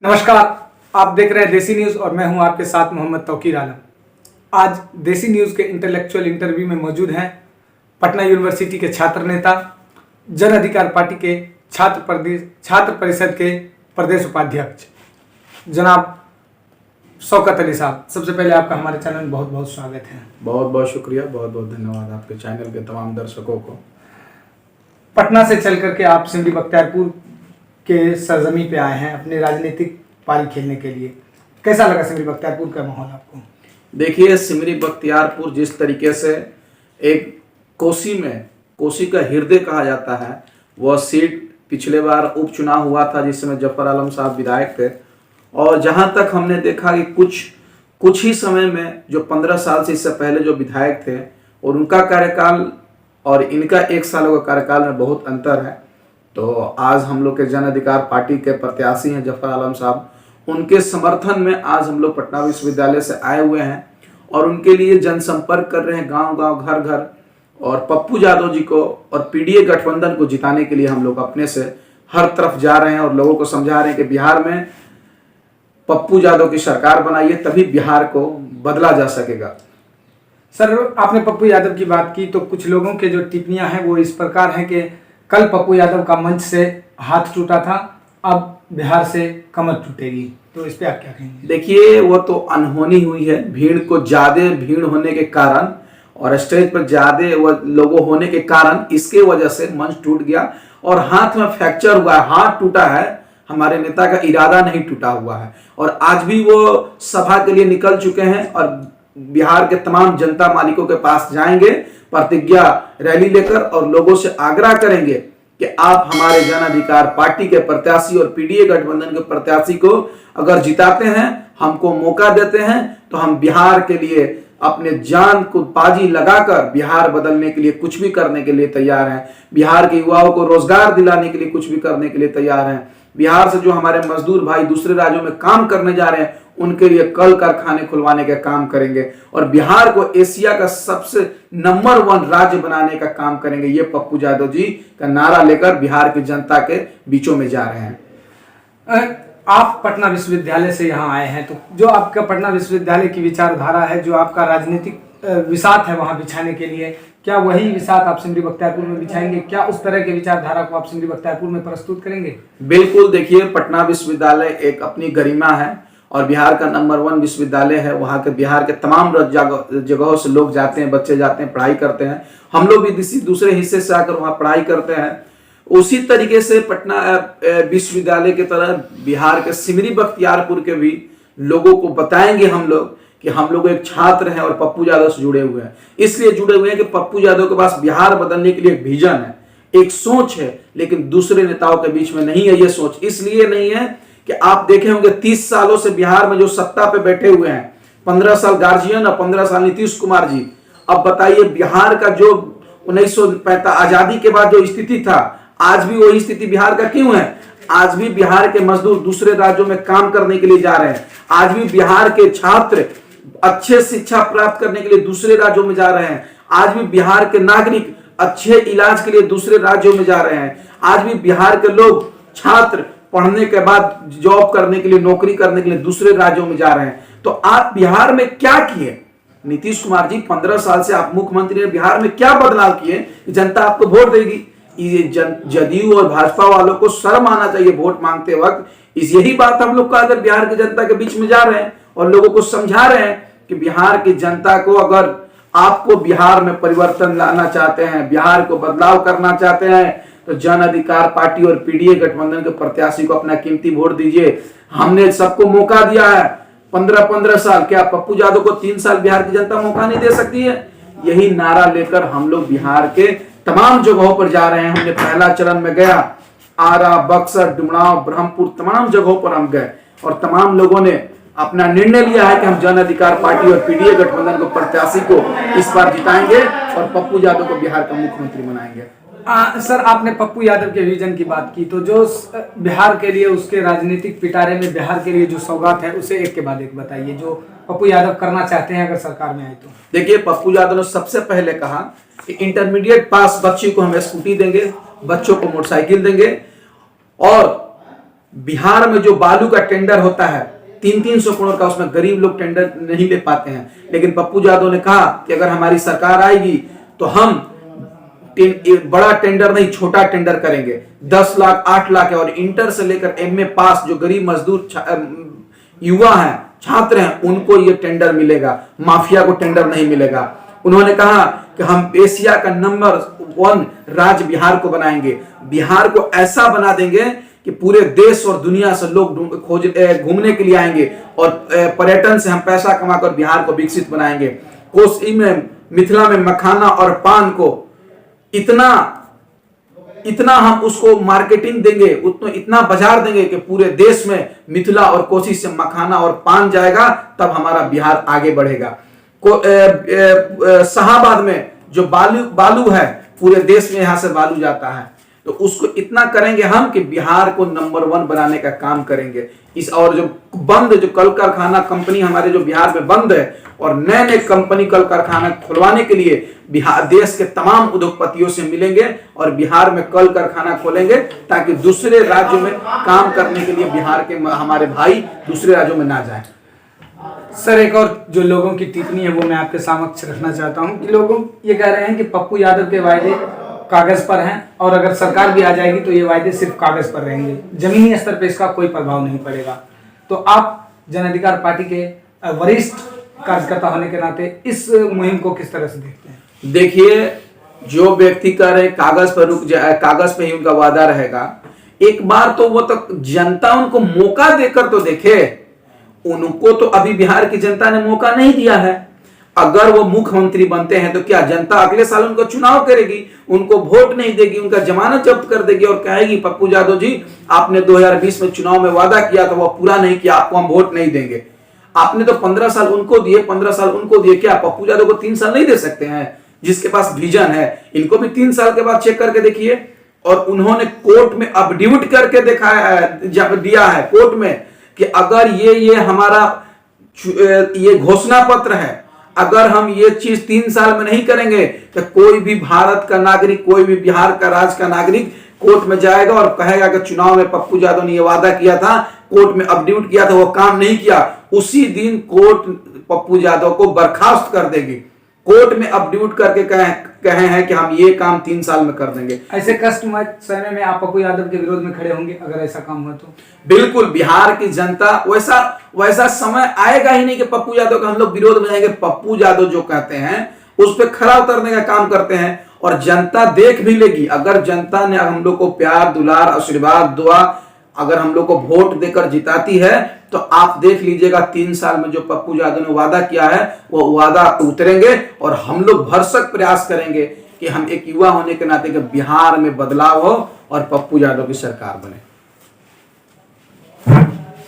नमस्कार, आप देख रहे हैं देसी न्यूज़ और मैं हूं आपके साथ मोहम्मद तौकीर आलम। आज देसी न्यूज़ के इंटेलेक्चुअल इंटरव्यू में मौजूद हैं पटना यूनिवर्सिटी के छात्र नेता, जन अधिकार पार्टी के छात्र परिषद के प्रदेश उपाध्यक्ष जनाब शौकत अली साहब। सबसे पहले आपका हमारे चैनल में बहुत बहुत स्वागत है। बहुत बहुत शुक्रिया, बहुत बहुत धन्यवाद आपके चैनल के तमाम दर्शकों को। पटना से चल करके आप सिमरी बख्तियारपुर के सरजमी पे आए हैं अपने राजनीतिक पारी खेलने के लिए। कैसा लगा सिमरी बख्तियारपुर का माहौल आपको? देखिए, सिमरी बख्तियारपुर जिस तरीके से एक कोसी का हृदय कहा जाता है, वह सीट पिछले बार उपचुनाव हुआ था जिस समय जफर आलम साहब विधायक थे, और जहां तक हमने देखा कि कुछ ही समय में जो 15 साल से इससे पहले जो विधायक थे और उनका कार्यकाल और इनका 1 साल का कार्यकाल में बहुत अंतर है। तो आज हम लोग के जन अधिकार पार्टी के प्रत्याशी हैं जफर आलम साहब, उनके समर्थन में आज हम लोग पटना विश्वविद्यालय से आए हुए हैं और उनके लिए जनसंपर्क कर रहे हैं, गांव गांव घर घर, और पप्पू यादव जी को और पीडीए गठबंधन को जिताने के लिए हम लोग अपने से हर तरफ जा रहे हैं और लोगों को समझा रहे हैं कि बिहार में पप्पू यादव की सरकार बनाइए, तभी बिहार को बदला जा सकेगा। सर, आपने पप्पू यादव की बात की तो कुछ लोगों के जो टिप्पणियां हैं वो इस प्रकार हैं कि कल पप्पू यादव का मंच से हाथ टूटा था, अब बिहार से कमर टूटेगी, तो इस पे आप क्या कहेंगे? देखिए, वो तो अनहोनी हुई है। भीड़ होने के कारण और स्टेज पर ज्यादा लोगों होने के कारण इसके वजह से मंच टूट गया और हाथ में फ्रैक्चर हुआ है। हाथ टूटा है, हमारे नेता का इरादा नहीं टूटा हुआ है। और आज भी वो सभा के लिए निकल चुके हैं और बिहार के तमाम जनता मालिकों के पास जाएंगे प्रतिज्ञा रैली लेकर और लोगों से आग्रह करेंगे कि आप हमारे जन अधिकार पार्टी के प्रत्याशी और पीडीए गठबंधन के प्रत्याशी को अगर जिताते हैं, हमको मौका देते हैं, तो हम बिहार के लिए अपने जान को बाजी लगाकर बिहार बदलने के लिए कुछ भी करने के लिए तैयार हैं। बिहार के युवाओं को रोजगार दिलाने के लिए कुछ भी करने के लिए तैयार हैं। बिहार से जो हमारे मजदूर भाई दूसरे राज्यों में काम करने जा रहे हैं, उनके लिए कल कारखाने खुलवाने का काम करेंगे और बिहार को एशिया का सबसे नंबर 1 राज्य बनाने का काम करेंगे। ये पप्पू यादव जी का नारा लेकर बिहार की जनता के बीचों में जा रहे हैं। आप पटना विश्वविद्यालय से यहाँ आए हैं, तो जो आपका पटना विश्वविद्यालय की विचारधारा है, जो आपका राजनीतिक विसात है वहाँ बिछाने के लिए, क्या वही विसात आप सिमरी बख्तियारपुर में बिछाएंगे? क्या उस तरह के विचारधारा को आप सिमरी बख्तियारपुर में प्रस्तुत करेंगे? बिल्कुल। देखिए, पटना विश्वविद्यालय एक अपनी गरिमा है और बिहार का नंबर 1 विश्वविद्यालय है। वहाँ के बिहार के तमाम जगहों से लोग जाते हैं, बच्चे जाते हैं, पढ़ाई करते हैं। हम लोग भी दूसरे हिस्से से आकर वहाँ पढ़ाई करते हैं। उसी तरीके से पटना विश्वविद्यालय की तरह बिहार के सिमरी बख्तियारपुर के भी लोगों को बताएंगे हम लोग कि हम लोग एक छात्र हैं और पप्पू यादव से जुड़े हुए हैं। इसलिए जुड़े हुए हैं कि पप्पू यादव के पास बिहार बदलने के लिए एक विजन है, एक सोच है, लेकिन दूसरे नेताओं के बीच में नहीं है। ये सोच इसलिए नहीं है कि आप देखे होंगे 30 सालों से बिहार में जो सत्ता पे बैठे हुए हैं, 15 साल गार्जियन और 15 साल नीतीश कुमार जी। अब बताइए, बिहार का जो 1945 आजादी के बाद जो स्थिति था, आज भी वही स्थिति बिहार का क्यों है? आज भी बिहार के मजदूर दूसरे राज्यों में काम करने के लिए जा रहे हैं। आज भी बिहार के छात्र अच्छे शिक्षा प्राप्त करने के लिए दूसरे राज्यों में जा रहे हैं। आज भी बिहार के नागरिक अच्छे इलाज के लिए दूसरे राज्यों में जा रहे हैं। आज भी बिहार के लोग छात्र पढ़ने के बाद जॉब करने के लिए, नौकरी करने के लिए दूसरे राज्यों में जा रहे हैं। तो आप बिहार में क्या किए? नीतीश कुमार जी, 15 साल से आप मुख्यमंत्री हैं, बिहार में क्या बदलाव किए? जनता आपको वोट देगी। ये जदयू और भाजपा वालों को शर्म आना चाहिए वोट मांगते वक्त। यही बात हम लोग का अगर बिहार की जनता के बीच में जा रहे हैं और लोगों को समझा रहे हैं कि बिहार की जनता को, अगर आपको बिहार में परिवर्तन लाना चाहते हैं, बिहार को बदलाव करना चाहते हैं, तो जन अधिकार पार्टी और पीडीए गठबंधन के प्रत्याशी को अपना कीमती वोट दीजिए। हमने सबको मौका दिया है 15-15 साल, क्या पप्पू यादव को 3 साल बिहार की जनता मौका नहीं दे सकती है? यही नारा लेकर हम लोग बिहार के तमाम जगहों पर जा रहे हैं। हमने पहला चरण में गया, आरा, बक्सर, डुमराव, ब्रह्मपुर, तमाम जगहों पर हम गए और तमाम लोगों ने अपना निर्णय लिया है कि हम जन अधिकार पार्टी और पीडीए गठबंधन को प्रत्याशी को इस बार जिताएंगे और पप्पू यादव को बिहार का मुख्यमंत्री बनाएंगे। सर, आपने पप्पू यादव के विजन की बात की, तो जो बिहार के लिए, उसके राजनीतिक पिटारे में बिहार के लिए जो सौगात है, उसे एक के बाद एक बताइए जो पप्पू यादव करना चाहते हैं अगर सरकार में आए तो। देखिए, पप्पू यादव ने सबसे पहले कहा कि इंटरमीडिएट पास बच्चे को हम स्कूटी देंगे, बच्चों को मोटरसाइकिल देंगे और बिहार में जो बालू का टेंडर होता है 300-300 करोड़ का, उसमें गरीब लोग टेंडर नहीं ले पाते हैं। लेकिन पप्पू यादव ने कहा कि अगर हमारी सरकार आएगी तो हम बड़ा टेंडर नहीं, छोटा टेंडर करेंगे। 10 लाख 8 लाख है, और इंटर से लेकर एमए पास जो गरीब मजदूर युवा हैं, छात्र हैं, उनको ये टेंडर मिलेगा, माफिया को टेंडर नहीं मिलेगा। उन्होंने कहा कि हम एशिया का नंबर 1 राज्य बिहार को बनाएंगे। बिहार को ऐसा बना देंगे कि पूरे देश और दुनिया से लोग घूमने के लिए आएंगे, और पर्यटन से हम पैसा कमाकर बिहार को विकसित बनाएंगे। कोसी में, मिथिला में मखाना और पान को इतना हम उसको मार्केटिंग देंगे, इतना बाजार देंगे कि पूरे देश में मिथिला और कोसी से मखाना और पान जाएगा, तब हमारा बिहार आगे बढ़ेगा। शाहाबाद में जो बालू है, पूरे देश में यहां से बालू जाता है, तो उसको इतना करेंगे हम कि बिहार को नंबर 1 बनाने का काम करेंगे। और जो कल कारखाना कंपनी हमारे जो बिहार में बंद है, और नए नए कंपनी कल कारखाना खुलवाने के लिए बिहार देश के तमाम उद्योगपतियों से मिलेंगे और बिहार में कल कारखाना खोलेंगे, ताकि दूसरे राज्यों में काम करने के लिए बिहार के हमारे भाई दूसरे राज्यों में ना जाए। सर, एक और जो लोगों की टिप्पणी है वो मैं आपके समक्ष रखना चाहता हूं कि लोग ये कह रहे हैं कि पप्पू यादव के वायदे कागज पर हैं, और अगर सरकार भी आ जाएगी तो ये वायदे सिर्फ कागज पर रहेंगे, जमीनी स्तर पर इसका कोई प्रभाव नहीं पड़ेगा। तो आप जन अधिकार पार्टी के वरिष्ठ कार्यकर्ता होने के नाते इस मुहिम को किस तरह से देखते हैं? देखिए, जो व्यक्ति कह रहे कागज पर रुक जाए, कागज पे ही उनका वादा रहेगा, एक बार तो वो तो जनता उनको मौका देकर तो देखे। उनको तो अभी बिहार की जनता ने मौका नहीं दिया है। अगर वो मुख्यमंत्री बनते हैं तो क्या जनता अगले साल उनको चुनाव करेगी, उनको वोट नहीं देगी, उनका जमानत जब्त कर देगी और कहेगी पप्पू यादव जी आपने 2020 में चुनाव में वादा किया था वो पूरा नहीं किया, आपको हम वोट नहीं देंगे। आपने तो 15 साल उनको दिए, 15 साल उनको दिए, क्या पप्पू यादव को 3 साल नहीं दे सकते हैं? जिसके पास विजन है, इनको भी 3 साल के बाद चेक करके देखिए। और उन्होंने कोर्ट में अपडेट करके दिया है कोर्ट में कि अगर ये हमारा ये घोषणा पत्र है, अगर हम ये चीज 3 साल में नहीं करेंगे तो कोई भी भारत का नागरिक, कोई भी बिहार का राज्य का नागरिक कोर्ट में जाएगा और कहेगा कि चुनाव में पप्पू यादव ने ये वादा किया था, कोर्ट में अपडेट किया था, वो काम नहीं किया। उसी दिन कोर्ट पप्पू यादव को बर्खास्त कर देगी। कोर्ट में अपडेट करके कहे हैं कि हम ये काम 3 साल में कर देंगे। ऐसे कष्टमय समय में आप पप्पू यादव के विरोध में खड़े होंगे अगर ऐसा काम हुआ तो? बिल्कुल, बिहार की जनता वैसा समय आएगा ही नहीं कि पप्पू यादव का हम लोग विरोध में जाएंगे। पप्पू यादव जो कहते हैं उस पर खरा उतरने का काम करते हैं, और जनता देख भी लेगी। अगर जनता ने हम लोग को प्यार, दुलार, आशीर्वाद, दुआ अगर हम लोग को वोट देकर जिताती है तो आप देख लीजिएगा 3 साल में जो पप्पू यादव ने वादा किया है वो वादा उतरेंगे। और हम लोग भरसक प्रयास करेंगे कि हम एक युवा होने के नाते बिहार में बदलाव हो और पप्पू यादव की सरकार बने।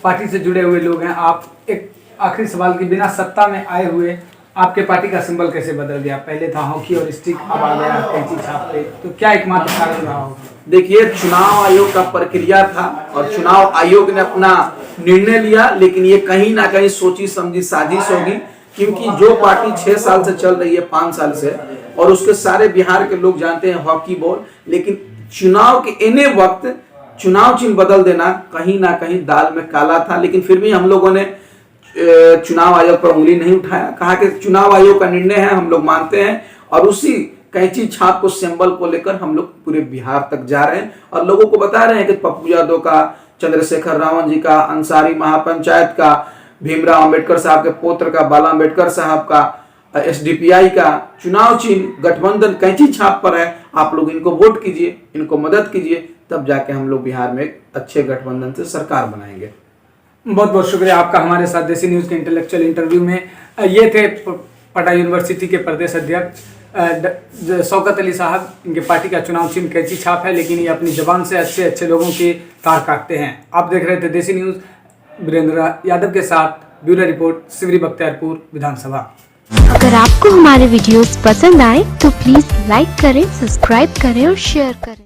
पार्टी से जुड़े हुए लोग हैं आप, एक आखिरी सवाल की, बिना सत्ता में आए हुए आपके पार्टी का सिंबल कैसे बदल गया? पहले था हॉकी और स्टिक, अब आ गया कैंची छाप पे, तो क्या एकमात्र कारण रहा होगा? देखिए, चुनाव आयोग का प्रक्रिया था और चुनाव आयोग ने अपना निर्णय लिया, लेकिन ये कहीं ना कहीं सोची समझी साजिश होगी, क्योंकि जो पार्टी 6 साल से चल रही है, 5 साल से, और उसके सारे बिहार के लोग जानते हैं हॉकी बॉल, लेकिन चुनाव के इन्हें वक्त चुनाव चिन्ह बदल देना कहीं ना कहीं दाल में काला था। लेकिन फिर भी हम लोगों ने चुनाव आयोग पर उंगली नहीं उठाया, कहा कि चुनाव आयोग का निर्णय है, हम लोग मानते हैं, और उसी कैंची छाप को सिंबल को लेकर हम लोग पूरे बिहार तक जा रहे हैं और लोगों को बता रहे हैं कि पप्पू यादव का, चंद्रशेखर रावण जी का, अंसारी महापंचायत का, भीमराव अंबेडकर साहब के पुत्र का, बाला अंबेडकर साहब का, एसडीपीआई का चुनाव चिन्ह गठबंधन कैंची छाप पर है। आप लोग इनको वोट कीजिए, इनको मदद कीजिए, तब जाके हम लोग बिहार में एक अच्छे गठबंधन से सरकार बनाएंगे। बहुत बहुत शुक्रिया आपका हमारे साथ देसी न्यूज़ के इंटेलेक्चुअल इंटरव्यू में। ये थे पटना यूनिवर्सिटी के प्रदेश अध्यक्ष शौकत अली साहब। इनके पार्टी का चुनाव चिन्ह कैंची छाप है, लेकिन ये अपनी जबान से अच्छे अच्छे लोगों के तार काटते हैं। आप देख रहे थे देसी न्यूज़, वीरेंद्र यादव के साथ, ब्यूरो रिपोर्ट, सिवरी बख्तियारपुर विधानसभा। अगर आपको हमारे वीडियोस पसंद आए तो प्लीज लाइक करें, सब्सक्राइब करें और शेयर करें।